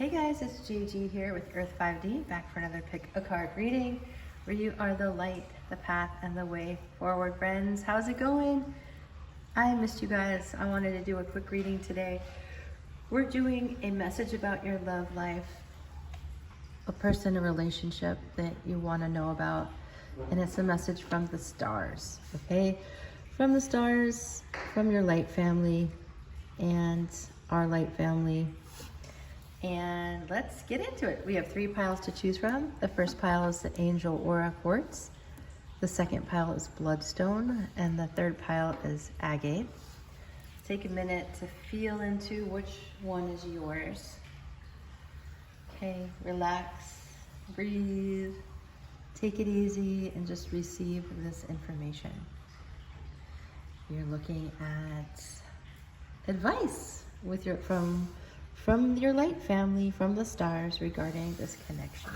Hey guys, it's Gigi here with Earth 5D, back for another pick a card reading where you are the light, the path, and the way forward, friends. How's it going? I missed you guys. I wanted to do a quick reading today. We're doing a message about your love life, a person, a relationship that you want to know about, and it's a message from the stars, okay? From the stars, from your light family, and our light family. And let's get into it. We have 3 piles to choose from. The first pile is the Angel Aura Quartz. The second pile is Bloodstone. And the third pile is Agate. Take a minute to feel into which one is yours. Okay, relax, breathe, take it easy, and just receive this information. You're looking at advice with from your light family, from the stars, regarding this connection.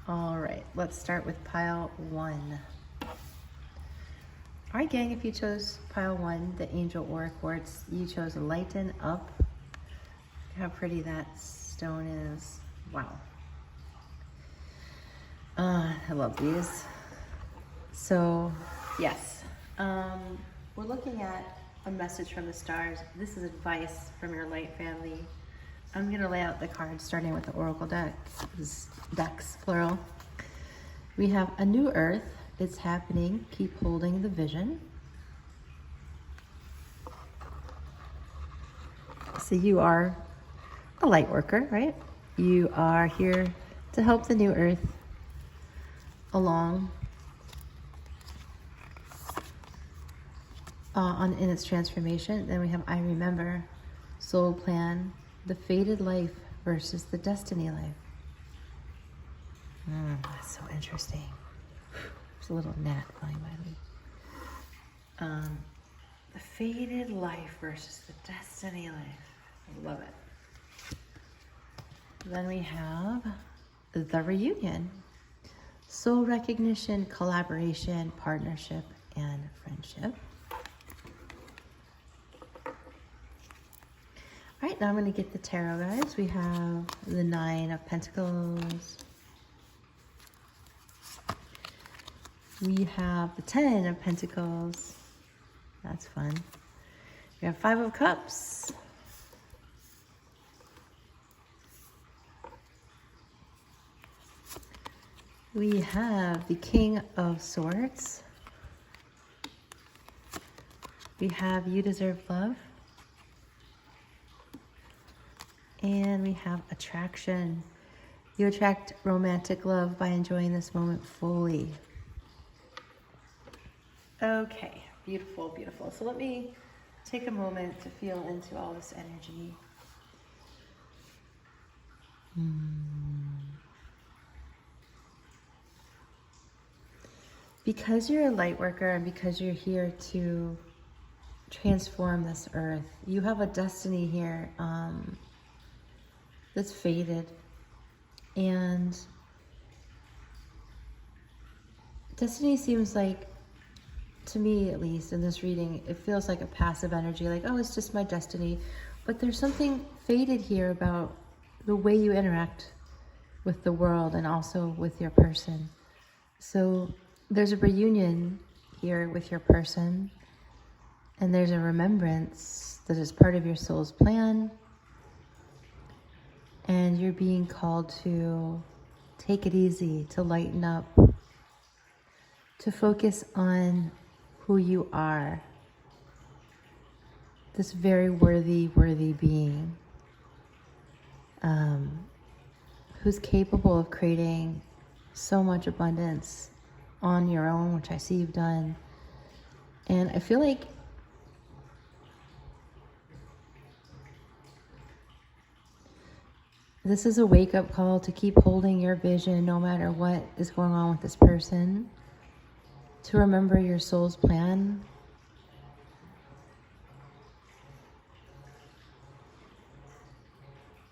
All right, let's start with pile 1. All right, gang, if you chose pile 1, the Angel Aura Quartz, you chose Lighten Up. Look how pretty that stone is. Wow. I love these. So, yes, we're looking at a message from the stars. This is advice from your light family. I'm going to lay out the cards starting with the Oracle decks, plural. We have a new earth. It's happening. Keep holding the vision. So you are a light worker, right? You are here to help the new earth along in its transformation. Then we have I Remember, Soul Plan, the fated life versus the destiny life. That's so interesting. There's a little gnat flying by me. The fated life versus the destiny life. I love it. Then we have the reunion, soul recognition, collaboration, partnership, and friendship. All right, now I'm going to get the tarot, guys. We have the 9 of Pentacles. We have the 10 of Pentacles. That's fun. We have 5 of Cups. We have the King of Swords. We have You Deserve Love. And we have attraction. You attract romantic love by enjoying this moment fully. Okay, beautiful, beautiful. So let me take a moment to feel into all this energy. Because you're a light worker and because you're here to transform this earth, you have a destiny here that's faded, and destiny seems like, to me at least in this reading, it feels like a passive energy, like, oh, it's just my destiny. But there's something faded here about the way you interact with the world and also with your person. So there's a reunion here with your person, and there's a remembrance that is part of your soul's plan. And you're being called to take it easy, to lighten up, to focus on who you are. This very worthy being who's capable of creating so much abundance on your own, which I see you've done. And I feel like this is a wake-up call to keep holding your vision no matter what is going on with this person, to remember your soul's plan.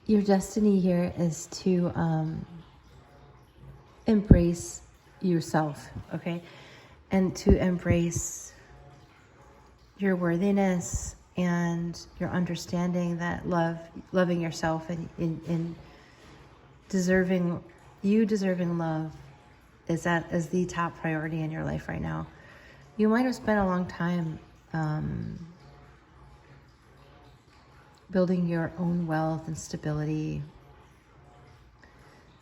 Your destiny here is to embrace yourself, okay? And to embrace your worthiness and your understanding that loving yourself and deserving love is the top priority in your life right now. You might have spent a long time building your own wealth and stability.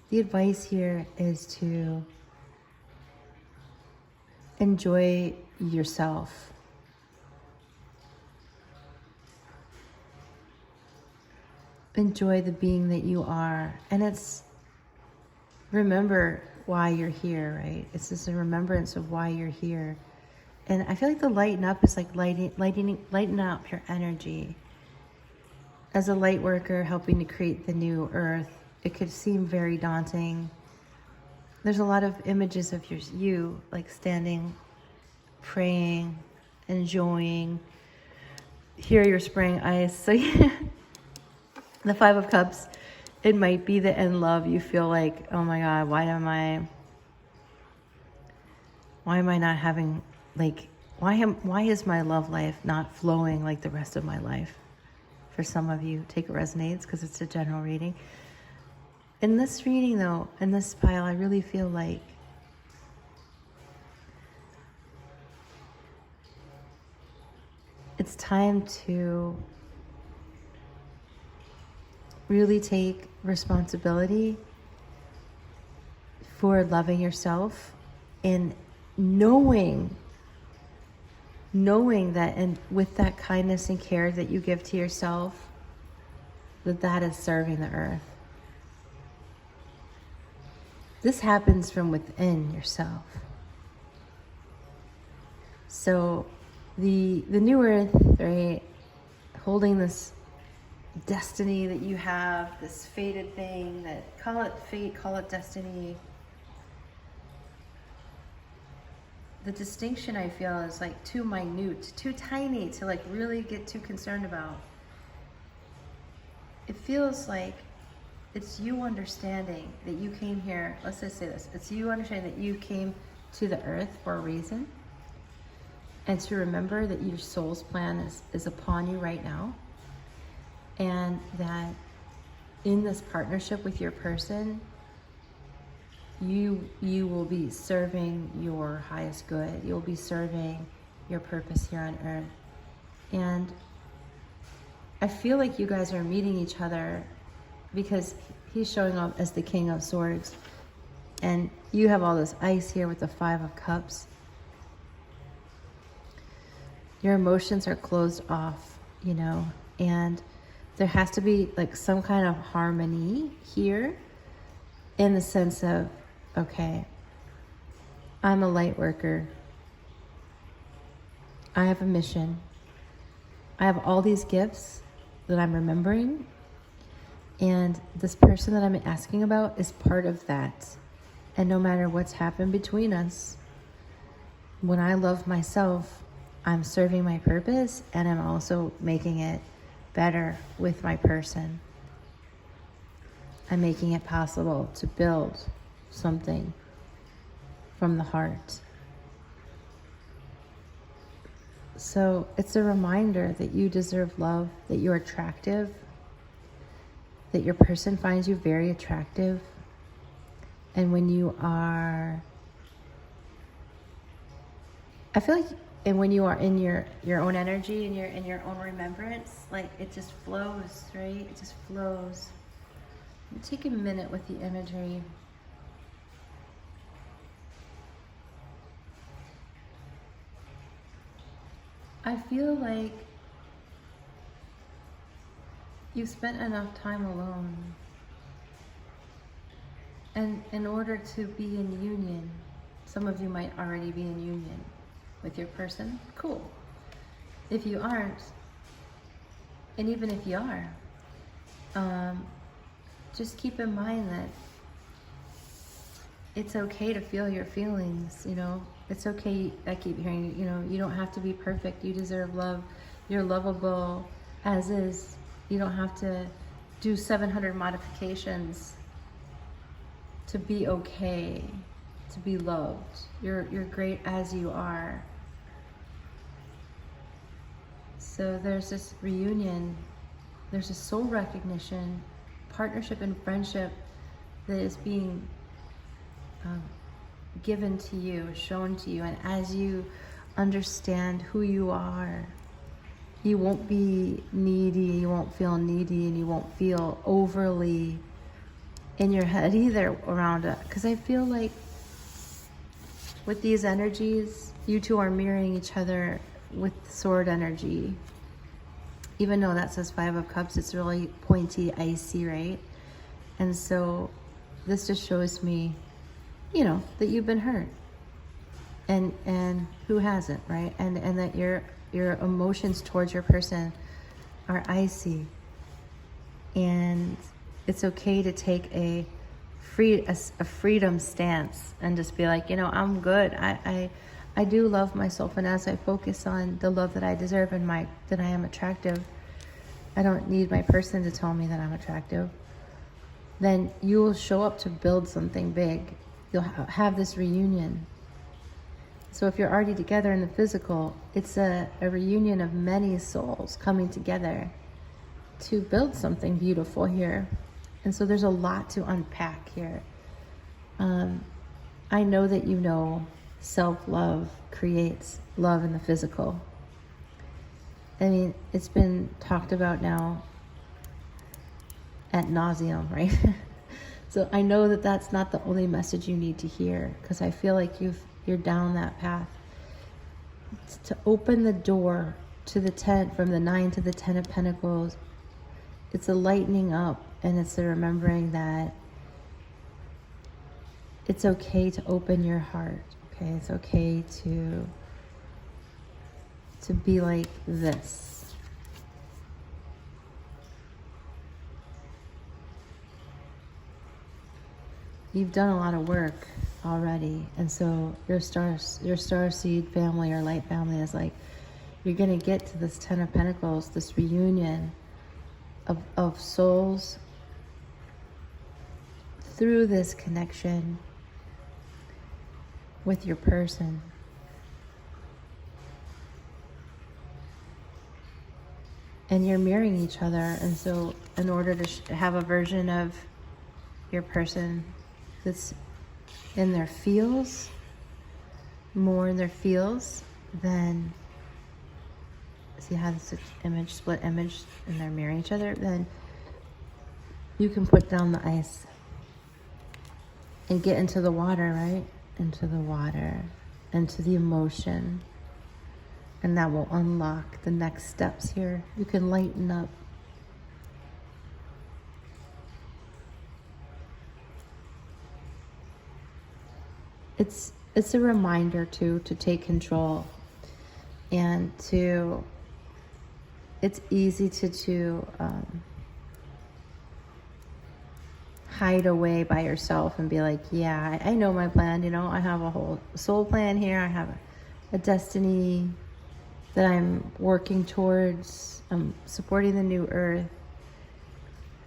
The advice here is to enjoy yourself. Enjoy the being that you are. And remember why you're here, right? It's just a remembrance of why you're here. And I feel like the lighten up is like lighten up your energy. As a light worker helping to create the new earth, it could seem very daunting. There's a lot of images of you like standing, praying, enjoying. Here you're spraying ice. So yeah, the Five of Cups, it might be the end love. You feel like, oh my God, why am I not having, like, why is my love life not flowing like the rest of my life? For some of you, take it resonates because it's a general reading. In this reading though, in this pile, I really feel like it's time to really take responsibility for loving yourself and knowing that, and with that kindness and care that you give to yourself, that is serving the earth. This happens from within yourself. So the new earth, right, holding this destiny that you have, this fated thing, that call it fate, call it destiny. The distinction I feel is like too minute, too tiny to like really get too concerned about. It feels like it's you understanding that you came here, let's just say this, it's you understanding that you came to the earth for a reason, and to remember that your soul's plan is upon you right now, and that in this partnership with your person, you will be serving your highest good. You'll be serving your purpose here on earth. And I feel like you guys are meeting each other because he's showing up as the King of Swords. And you have all this ice here with the Five of Cups. Your emotions are closed off, you know, and there has to be like some kind of harmony here in the sense of, okay, I'm a light worker. I have a mission. I have all these gifts that I'm remembering. And this person that I'm asking about is part of that. And no matter what's happened between us, when I love myself, I'm serving my purpose and I'm also making it better with my person. I'm making it possible to build something from the heart. So it's a reminder that you deserve love, that you're attractive, that your person finds you very attractive. And when you are, I feel like, and when you are in your own energy and you're in your own remembrance, like it just flows, right? It just flows. Take a minute with the imagery. I feel like you've spent enough time alone. And in order to be in union, some of you might already be in union with your person. Cool. If you aren't, and even if you are, just keep in mind that it's okay to feel your feelings, you know. It's okay, I keep hearing, you know, you don't have to be perfect. You deserve love. You're lovable as is. You don't have to do 700 modifications to be okay, to be loved. You're great as you are. So there's this reunion, there's a soul recognition, partnership and friendship that is being given to you, shown to you. And as you understand who you are, you won't be needy, you won't feel needy, and you won't feel overly in your head either around it. Because I feel like with these energies, you two are mirroring each other with sword energy. Even though that says 5 of Cups, it's really pointy, icy, right? And so this just shows me, you know, that you've been hurt. And who hasn't, right? And that your emotions towards your person are icy. And it's okay to take a freedom stance and just be like, you know, I'm good. I do love myself, and as I focus on the love that I deserve and that I am attractive, I don't need my person to tell me that I'm attractive. Then you will show up to build something big. You'll have this reunion. So if you're already together in the physical, it's a reunion of many souls coming together to build something beautiful here. And so there's a lot to unpack here. I know that you know self-love creates love in the physical. I mean, it's been talked about now ad nauseum, right? So I know that that's not the only message you need to hear, because I feel like you're down that path. To open the door to the 10, from the 9 to the 10 of Pentacles, it's a lightening up, and it's a remembering that it's okay to open your heart. Okay, it's okay to be like this. You've done a lot of work already, and so your star seed family or light family is like, you're going to get to this 10 of Pentacles, this reunion of souls through this connection with your person. And you're mirroring each other, and so in order to have a version of your person that's in their feels, more in their feels, then see how this image, split image, and they're mirroring each other, then you can put down the ice and get into the water, right? Into the water, into the emotion. And that will unlock the next steps here. You can lighten up. It's a reminder to take control, and it's easy to hide away by yourself and be like, yeah, I know my plan, you know, I have a whole soul plan here, I have a destiny that I'm working towards, I'm supporting the new earth,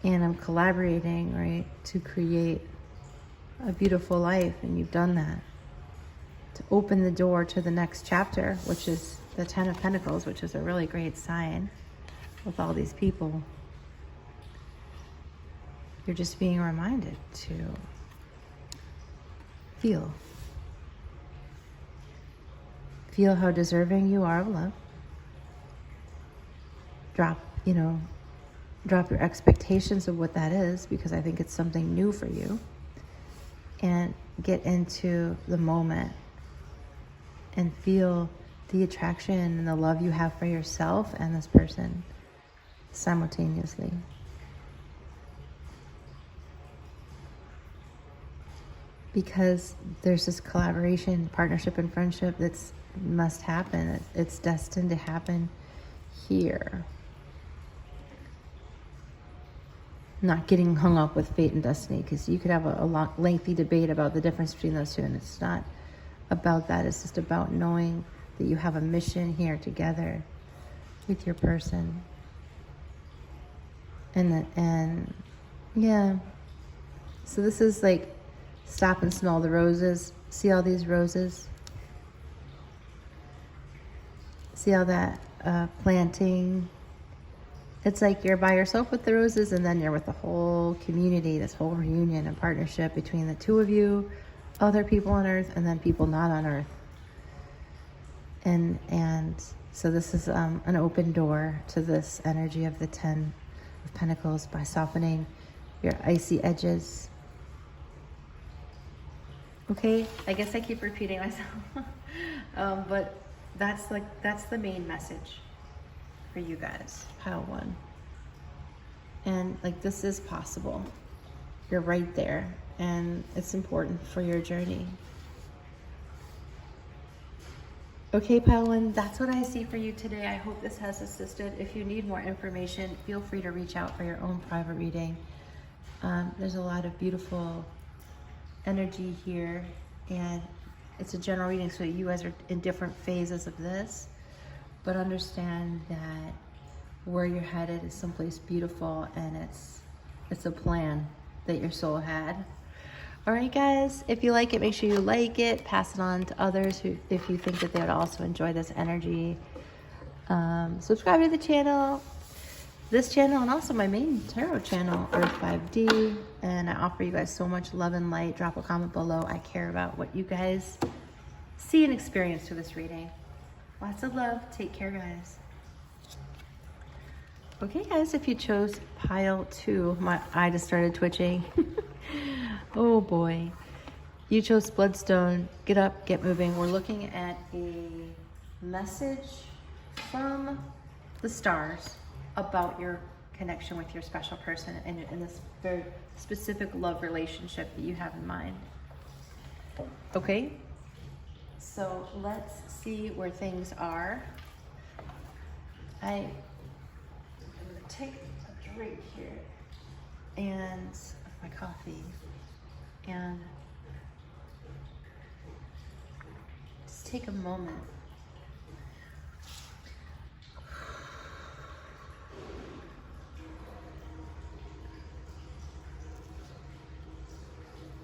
and I'm collaborating, right, to create a beautiful life. And you've done that. To open the door to the next chapter, which is the 10 of Pentacles, which is a really great sign with all these people. You're just being reminded to feel. Feel how deserving you are of love. Drop your expectations of what that is, because I think it's something new for you. And get into the moment and feel the attraction and the love you have for yourself and this person simultaneously. Because there's this collaboration, partnership, and friendship that's must happen. It's destined to happen here. Not getting hung up with fate and destiny, because you could have a long, lengthy debate about the difference between those two, and it's not about that. It's just about knowing that you have a mission here together with your person. And yeah. So this is like, stop and smell the roses. See all these roses? See how that planting. It's like you're by yourself with the roses, and then you're with the whole community, this whole reunion and partnership between the two of you, other people on earth, and then people not on earth. And so this is an open door to this energy of the 10 of Pentacles by softening your icy edges. Okay, I guess I keep repeating myself, but that's the main message for you guys, pile 1. And like, this is possible. You're right there, and it's important for your journey. Okay, pile 1, that's what I see for you today. I hope this has assisted. If you need more information, feel free to reach out for your own private reading. There's a lot of beautiful energy here, and it's a general reading, so you guys are in different phases of this, but understand that where you're headed is someplace beautiful, and it's a plan that your soul had. All right, guys, if you like it, make sure you like it, pass it on to others if you think that they would also enjoy this energy. Subscribe to the channel, this channel, and also my main tarot channel, Earth 5D. And I offer you guys so much love and light. Drop a comment below. I care about what you guys see and experience through this reading. Lots of love. Take care, guys. Okay, guys, if you chose pile 2, my eye just started twitching. Oh boy. You chose Bloodstone. Get up, get moving. We're looking at a message from the stars about your connection with your special person and in this very specific love relationship that you have in mind. Okay, so let's see where things are. I'm gonna take a drink here and my coffee and just take a moment.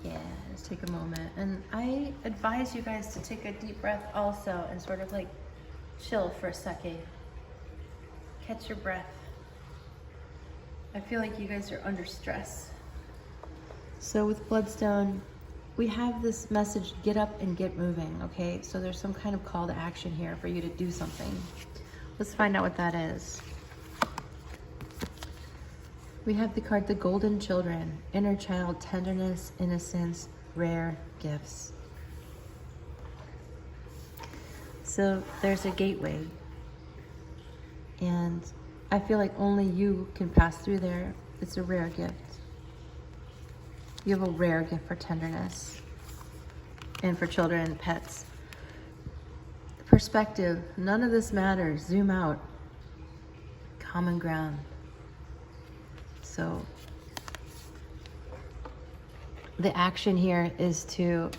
Yeah, just take a moment. And I advise you guys to take a deep breath also and sort of like chill for a second. Catch your breath. I feel like you guys are under stress. So with Bloodstone, we have this message, get up and get moving, okay? So there's some kind of call to action here for you to do something. Let's find out what that is. We have the card, the Golden Children, inner child, tenderness, innocence, rare gifts. So there's a gateway. And I feel like only you can pass through there. It's a rare gift. You have a rare gift for tenderness and for children and pets. Perspective, none of this matters. Zoom out. Common ground. So the action here is to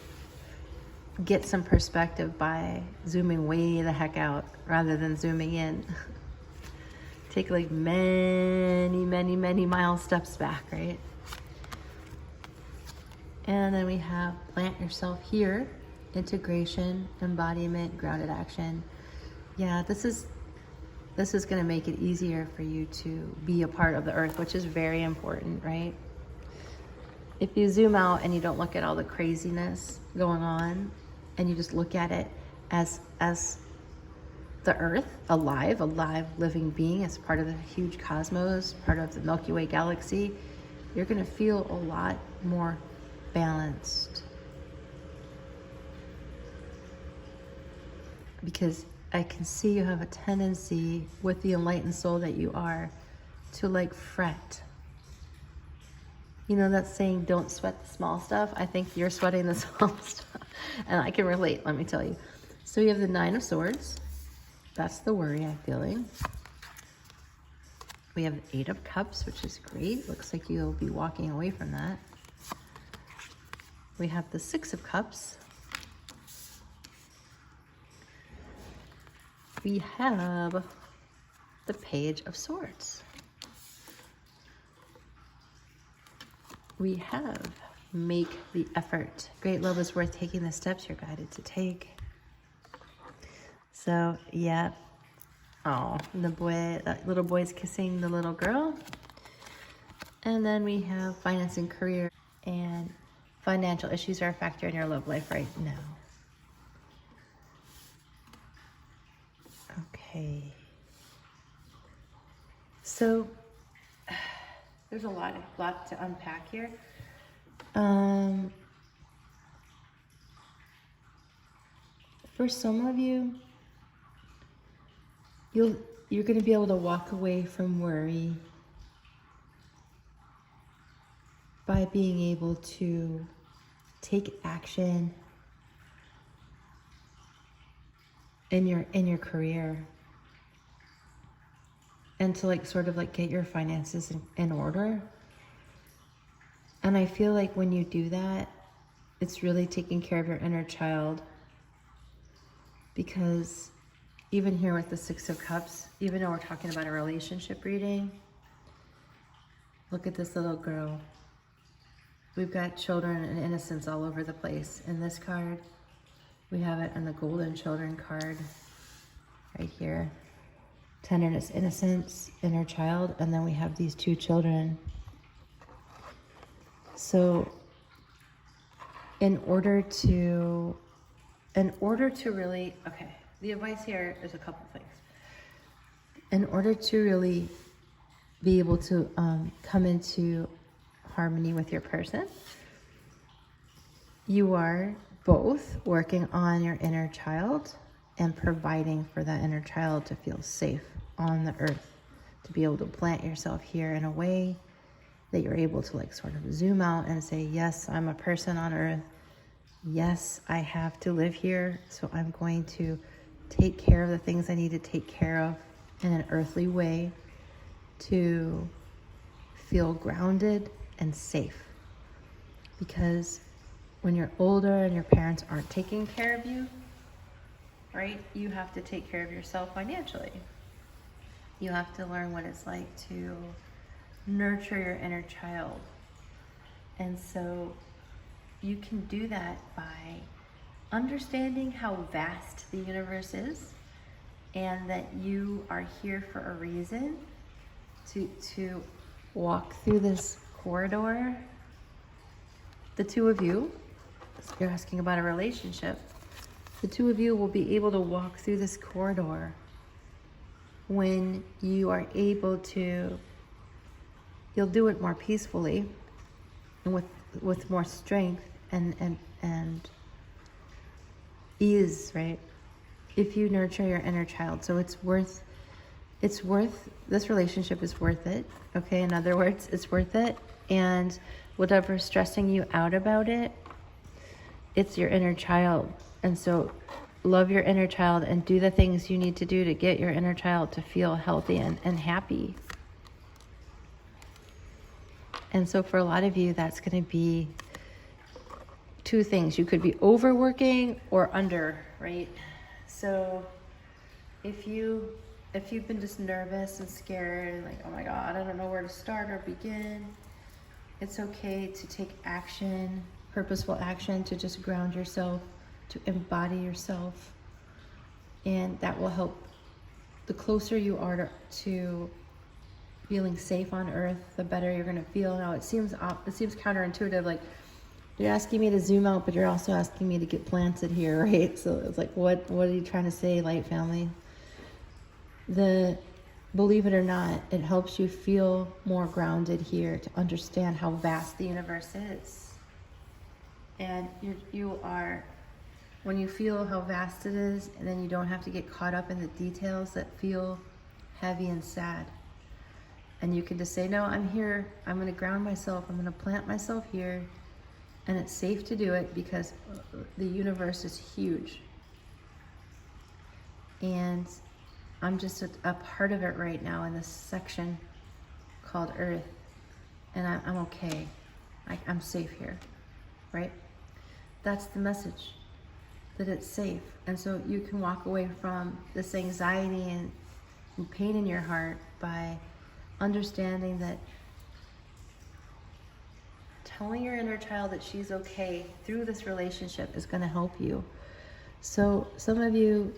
get some perspective by zooming way the heck out rather than zooming in. Take like many mile steps back, right? And then we have plant yourself here, integration, embodiment, grounded action. Yeah, this is going to make it easier for you to be a part of the earth, which is very important, right? If you zoom out and you don't look at all the craziness going on, and you just look at it as the earth, a live living being, as part of the huge cosmos, part of the Milky Way galaxy, you're going to feel a lot more balanced. Because I can see you have a tendency with the enlightened soul that you are to like fret. You know that saying, don't sweat the small stuff? I think you're sweating the small stuff. And I can relate, let me tell you. So you have the 9 of Swords. That's the worry I'm feeling. We have the 8 of Cups, which is great. Looks like you'll be walking away from that. We have the 6 of Cups. We have the Page of Swords. We have make the effort. Great love is worth taking the steps you're guided to take. So yeah, Oh, and the boy, that little boy's kissing the little girl. And then we have finance and career, and financial issues are a factor in your love life right now. Okay. So there's a lot to unpack here. For some of you, you're going to be able to walk away from worry by being able to take action in your career, and to like sort of like get your finances in order. And I feel like when you do that, it's really taking care of your inner child. Because even here with the Six of Cups, even though we're talking about a relationship reading, look at this little girl. We've got children and innocence all over the place. In this card, we have it in the Golden Children card right here. Tenderness, innocence, inner child, and then we have these two children. So in order to really, okay, the advice here is a couple things. In order to really be able to come into harmony with your person, you are both working on your inner child and providing for that inner child to feel safe on the earth, to be able to plant yourself here in a way that you're able to like sort of zoom out and say, yes, I'm a person on earth. Yes, I have to live here, so I'm going to take care of the things I need to take care of in an earthly way to feel grounded and safe. Because when you're older and your parents aren't taking care of you, right, you have to take care of yourself financially. You have to learn what it's like to nurture your inner child. And so you can do that by understanding how vast the universe is, and that you are here for a reason, to walk through this corridor. The two of you, you're asking about a relationship, the two of you will be able to walk through this corridor when you are able to, you'll do it more peacefully and with more strength and ease, right? If you nurture your inner child. So it's worth, this relationship is worth it. Okay, in other words, it's worth it. And whatever's stressing you out about it, it's your inner child. And so love your inner child and do the things you need to do to get your inner child to feel healthy and happy. And so for a lot of you, that's going to be two things. You could be overworking or under, right? So if you've been just nervous and scared and like, oh my God, I don't know where to start or begin, it's okay to take action, purposeful action, to just ground yourself, to embody yourself. And that will help. The closer you are to feeling safe on earth, the better you're going to feel. Now it seems counterintuitive, like you're asking me to zoom out, but you're also asking me to get planted here, right? So it's like, what are you trying to say, light family? Believe it or not, it helps you feel more grounded here, to understand how vast the universe is. And you are, when you feel how vast it is, and then you don't have to get caught up in the details that feel heavy and sad. And you can just say, no, I'm here, I'm going to ground myself, I'm going to plant myself here. And it's safe to do it because the universe is huge. And I'm just a part of it right now in this section called Earth. And I'm okay. I'm safe here, right? That's the message, that it's safe. And so you can walk away from this anxiety and pain in your heart by understanding that telling your inner child that she's okay through this relationship is going to help you. So some of you,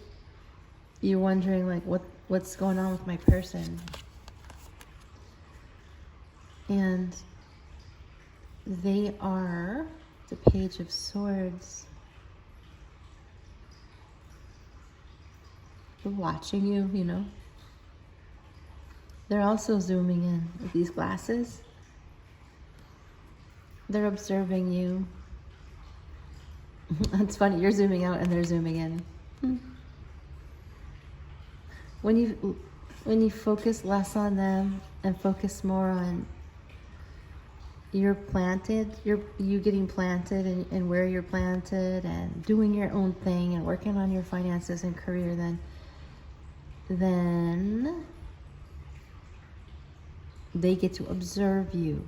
you're wondering like, what's going on with my person. And they are the Page of Swords. They're watching you, you know. They're also zooming in with these glasses. They're observing you. It's funny, you're zooming out and they're zooming in. When you focus less on them and focus more on you getting planted and where you're planted and doing your own thing and working on your finances and career, then they get to observe you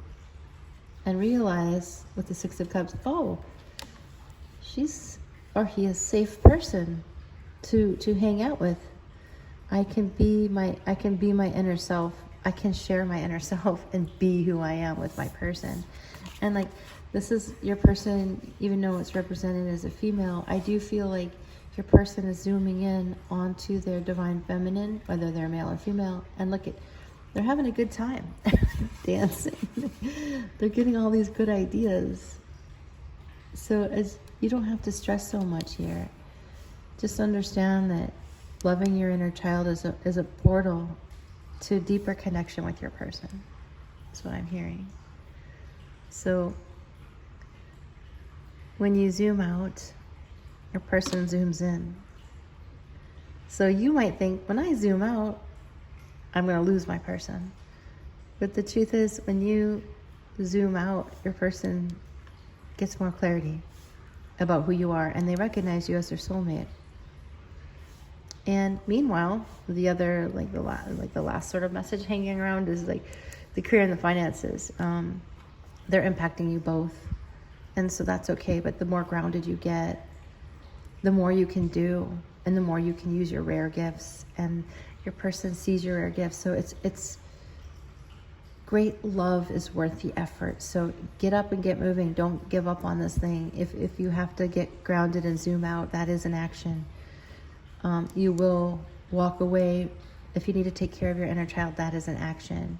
and realize with the Six of Cups, oh, she's or he is a safe person to hang out with. I can be my inner self. I can share my inner self and be who I am with my person. And like, this is your person, even though it's represented as a female, I do feel like your person is zooming in onto their divine feminine, whether they're male or female, and look at, they're having a good time dancing. They're getting all these good ideas. So as you don't have to stress so much here. Just understand that loving your inner child is a portal to a deeper connection with your person. That's what I'm hearing. So when you zoom out, your person zooms in. So you might think, when I zoom out, I'm going to lose my person. But the truth is, when you zoom out, your person gets more clarity about who you are, and they recognize you as their soulmate. And meanwhile, the other, the last sort of message hanging around is like the career and the finances. They're impacting you both, and so that's okay. But the more grounded you get, the more you can do, and the more you can use your rare gifts, and your person sees your rare gifts. So it's great. Love is worth the effort. So get up and get moving. Don't give up on this thing. If you have to get grounded and zoom out, that is an action. You will walk away. If you need to take care of your inner child, that is an action.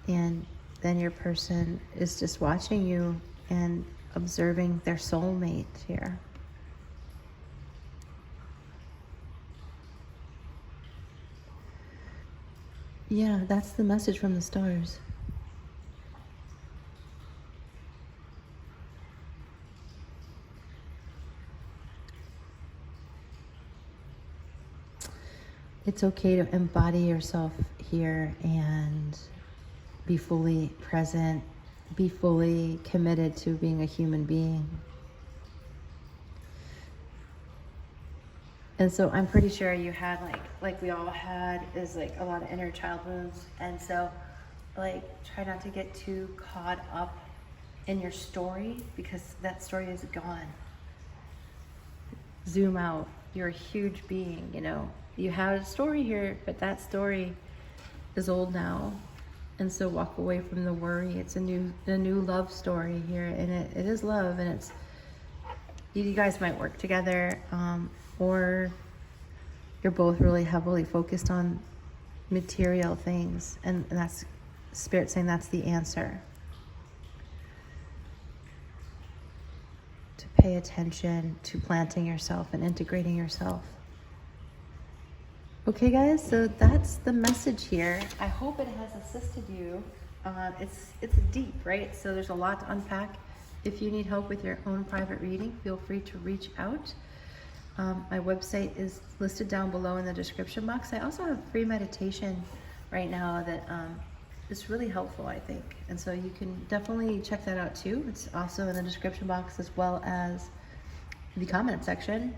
And then your person is just watching you and observing their soulmate here. Yeah, that's the message from the stars. It's okay to embody yourself here and be fully present, be fully committed to being a human being. And so I'm pretty sure you had like we all had, is like a lot of inner child wounds. And so like try not to get too caught up in your story, because that story is gone. Zoom out. You're a huge being, you know. You have a story here, but that story is old now. And so walk away from the worry. It's a new love story here, and it is love, and it's, you guys might work together, or you're both really heavily focused on material things, and that's Spirit saying that's the answer. To pay attention to planting yourself and integrating yourself. Okay guys, so that's the message here. I hope it has assisted you. It's deep, right? So there's a lot to unpack. If you need help with your own private reading, feel free to reach out. My website is listed down below in the description box. I also have free meditation right now that is really helpful, I think. And so you can definitely check that out too. It's also in the description box as well as the comment section.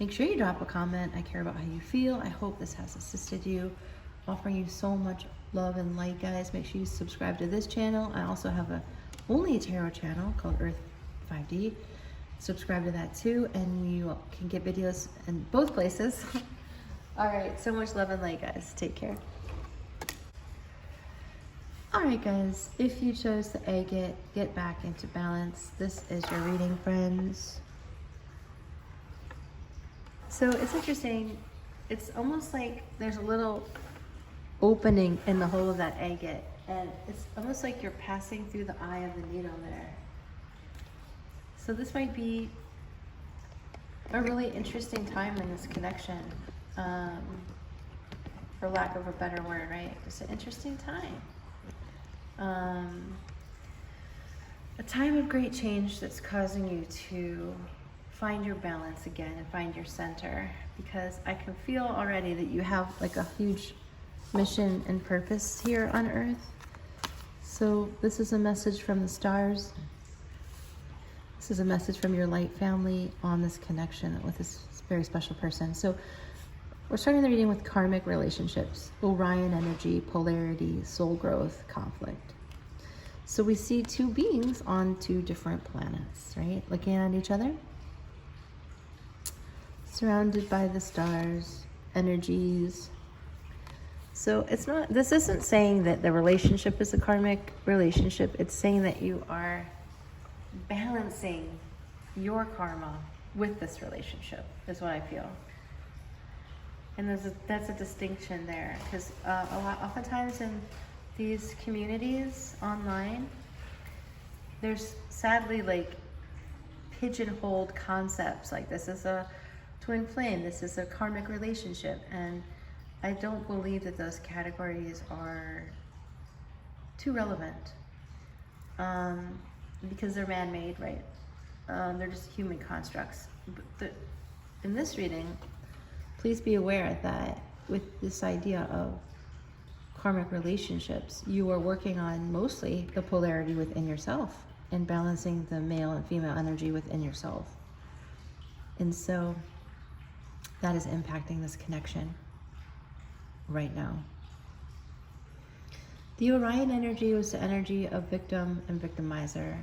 Make sure you drop a comment. I care about how you feel. I hope this has assisted you, offering you so much love and light, guys. Make sure you subscribe to this channel. I also have only a tarot channel called Earth 5D. Subscribe to that too, and you can get videos in both places. All right, so much love and light, guys. Take care. All right, guys, if you chose the agate, get back into balance. This is your reading, friends. So it's interesting. It's almost like there's a little opening in the hole of that agate, and it's almost like you're passing through the eye of the needle there. So this might be a really interesting time in this connection, for lack of a better word, right? Just an interesting time. A time of great change that's causing you to find your balance again and find your center, because I can feel already that you have like a huge mission and purpose here on earth. So this is a message from the stars. This is a message from your light family on this connection with this very special person. So we're starting the reading with karmic relationships, Orion energy, polarity, soul growth, conflict. So we see two beings on two different planets, right? Looking at each other, surrounded by the stars, energies. So this isn't saying that the relationship is a karmic relationship. It's saying that you are balancing your karma with this relationship, is what I feel. And that's a distinction there, because oftentimes in these communities online, there's sadly like pigeonholed concepts like this is a twin flame, this is a karmic relationship, and I don't believe that those categories are too relevant, because they're man-made, right? They're just human constructs. But in this reading, please be aware that with this idea of karmic relationships, you are working on mostly the polarity within yourself and balancing the male and female energy within yourself. And so that is impacting this connection right now. The Orion energy was the energy of victim and victimizer.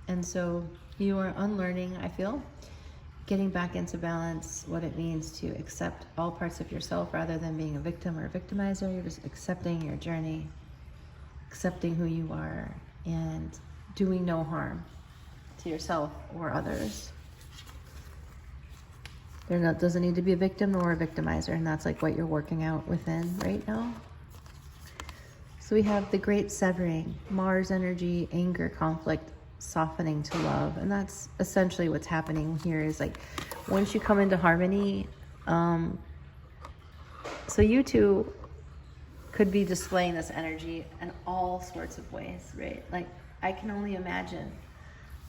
And so you are unlearning, I feel, getting back into balance, what it means to accept all parts of yourself rather than being a victim or a victimizer. You're just accepting your journey, accepting who you are, and doing no harm to yourself or others. There doesn't need to be a victim nor a victimizer, and that's like what you're working out within right now. So we have the great severing, Mars energy, anger, conflict, softening to love. And that's essentially what's happening here, is like once you come into harmony, so you two could be displaying this energy in all sorts of ways, right? Like I can only imagine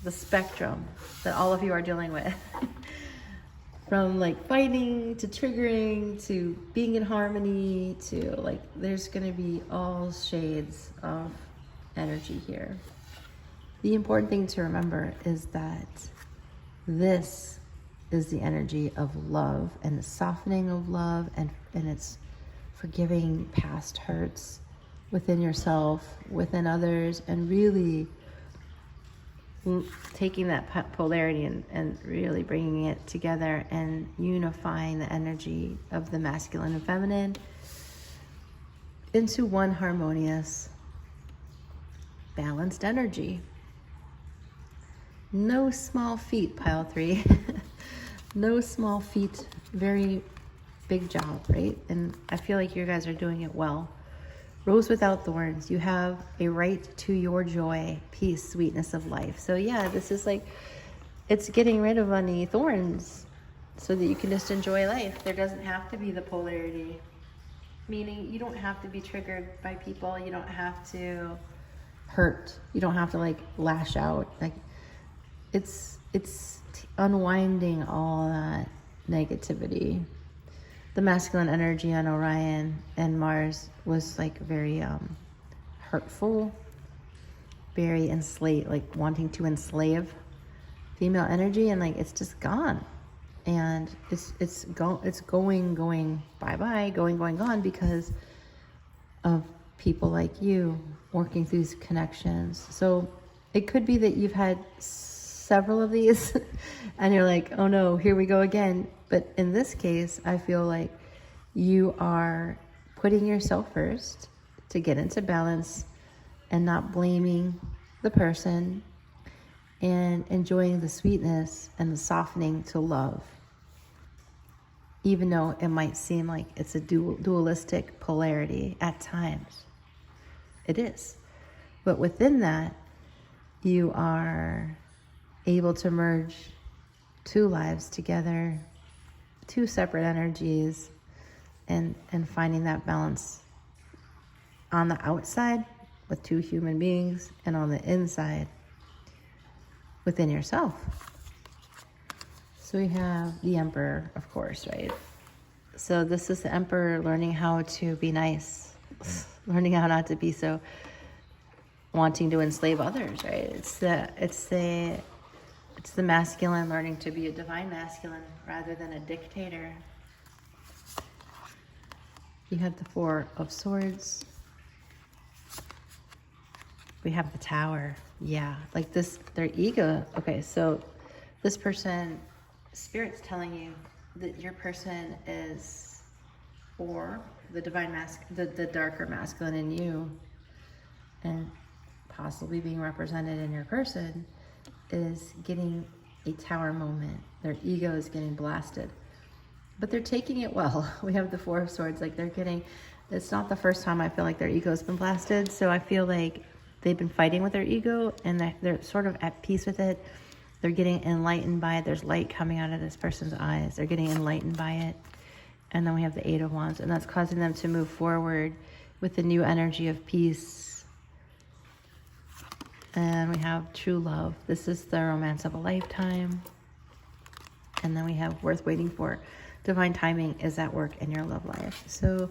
the spectrum that all of you are dealing with. From like fighting to triggering to being in harmony to like there's going to be all shades of energy here. The important thing to remember is that this is the energy of love and the softening of love, and it's forgiving past hurts within yourself, within others, and really taking that polarity and really bringing it together and unifying the energy of the masculine and feminine into one harmonious, balanced energy. No small feat, pile 3. No small feat, very big job, right? And I feel like you guys are doing it well. Rose without thorns. You have a right to your joy, peace, sweetness of life. So yeah, this is like, it's getting rid of any thorns so that you can just enjoy life. There doesn't have to be the polarity. Meaning you don't have to be triggered by people. You don't have to hurt. You don't have to like lash out. Like it's unwinding all that negativity. The masculine energy on Orion and Mars was like very hurtful, very enslaved, like wanting to enslave female energy, and like it's just gone, and it's going bye-bye, going gone because of people like you working through these connections. So it could be that you've had several of these and you're like, oh no, here we go again. But in this case, I feel like you are putting yourself first to get into balance and not blaming the person, and enjoying the sweetness and the softening to love. even though it might seem like it's a dualistic polarity at times. It is. But within that, you are able to merge two lives together, two separate energies, and finding that balance on the outside with two human beings and on the inside within yourself. So we have the Emperor, of course, right? So this is the Emperor learning how to be nice, learning how not to be so wanting to enslave others, right? It's the masculine learning to be a divine masculine rather than a dictator. You have the Four of Swords. We have the Tower. Yeah, like this, their ego. Okay, so this person, Spirit's telling you that your person is, or the divine the darker masculine in you, and possibly being represented in your person, is getting a tower moment. Their ego is getting blasted, but they're taking it well. We have the Four of Swords. Like it's not the first time I feel like their ego's been blasted. So I feel like they've been fighting with their ego, and they're sort of at peace with it. They're getting enlightened by it. There's light coming out of this person's eyes. They're getting enlightened by it. And then we have the Eight of Wands, and that's causing them to move forward with the new energy of peace. And we have true love. This is the romance of a lifetime. And then we have worth waiting for. Divine timing is at work in your love life. So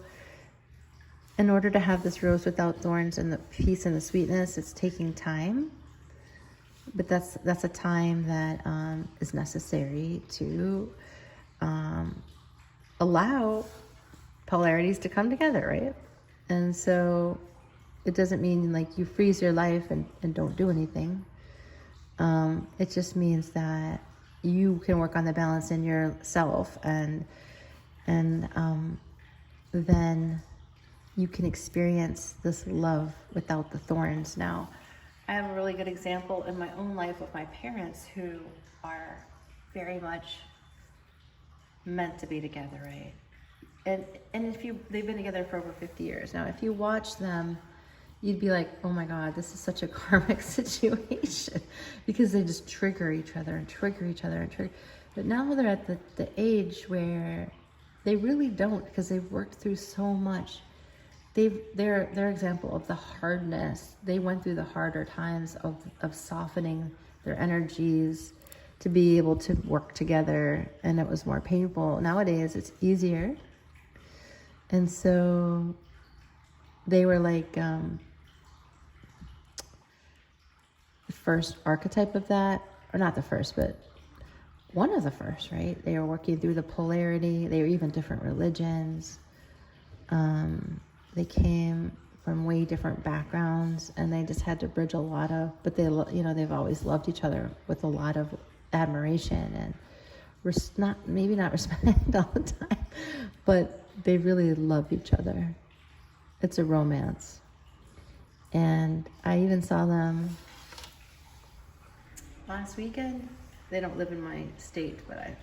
in order to have this rose without thorns and the peace and the sweetness, it's taking time. But that's a time that is necessary to allow polarities to come together, right? And so it doesn't mean like you freeze your life and don't do anything. It just means that you can work on the balance in yourself, and then you can experience this love without the thorns. Now, I have a really good example in my own life with my parents, who are very much meant to be together, right? And they've been together for over 50 years. Now, if you watch them, you'd be like, oh my God, this is such a karmic situation, because they just trigger each other and trigger each other and trigger. But now they're at the age where they really don't, because they've worked through so much. They're example of the hardness. They went through the harder times of softening their energies to be able to work together, and it was more painful. Nowadays, it's easier. And so they were like the first archetype of that, or not the first, but one of the first, right? They were working through the polarity. They were even different religions. They came from way different backgrounds, and they just had to bridge a lot of, but they've always loved each other with a lot of admiration and maybe not respect all the time, but they really love each other. It's a romance. And I even saw them last weekend. They don't live in my state, but I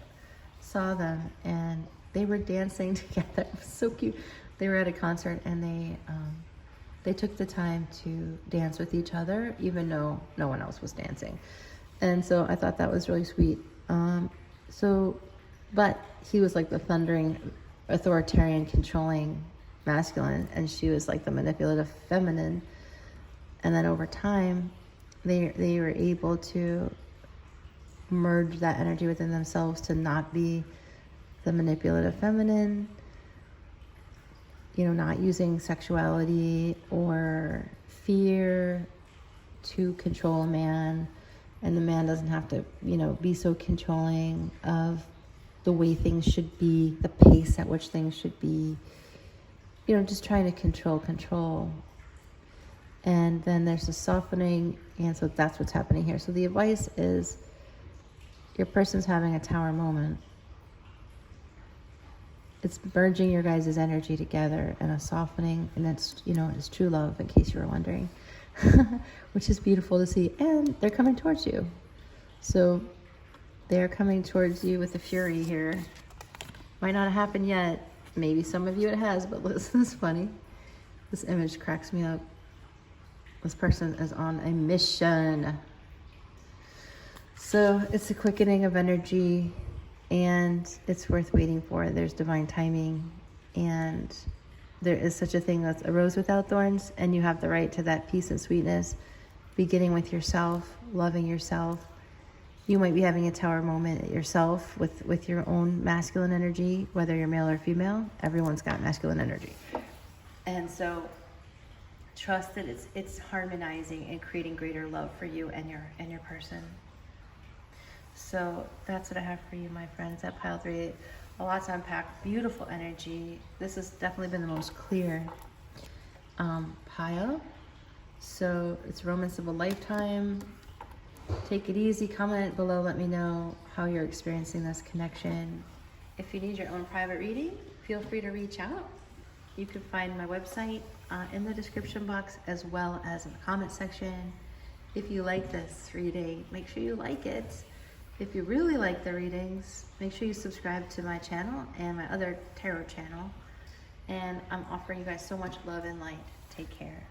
saw them, and they were dancing together. It was so cute. They were at a concert, and they took the time to dance with each other, even though no one else was dancing. And so I thought that was really sweet. But he was like the thundering, authoritarian, controlling masculine, and she was like the manipulative feminine. And then over time, they were able to merge that energy within themselves to not be the manipulative feminine, not using sexuality or fear to control a man. And the man doesn't have to, be so controlling of the way things should be, the pace at which things should be, just trying to control. And then there's a softening, and so that's what's happening here. So the advice is, your person's having a tower moment. It's merging your guys' energy together and a softening, and that's, it's true love, in case you were wondering, which is beautiful to see. And they're coming towards you. So they're coming towards you with the fury here. Might not happen yet. Maybe some of you it has, but listen, it's funny. This image cracks me up. This person is on a mission. So it's a quickening of energy, and it's worth waiting for. There's divine timing, and there is such a thing as a rose without thorns, and you have the right to that peace and sweetness, beginning with yourself, loving yourself. You might be having a tower moment at yourself with your own masculine energy, whether you're male or female. Everyone's got masculine energy. And so trust that it's harmonizing and creating greater love for you and your person. So that's what I have for you, my friends, at pile 3. A lot to unpack. Beautiful energy. This has definitely been the most clear pile. So it's romance of a lifetime. Take it easy. Comment below. Let me know how you're experiencing this connection. If you need your own private reading, feel free to reach out. You can find my website in the description box, as well as in the comment section. If you like this reading, make sure you like it. If you really like the readings, make sure you subscribe to my channel and my other tarot channel. And I'm offering you guys so much love and light. Take care.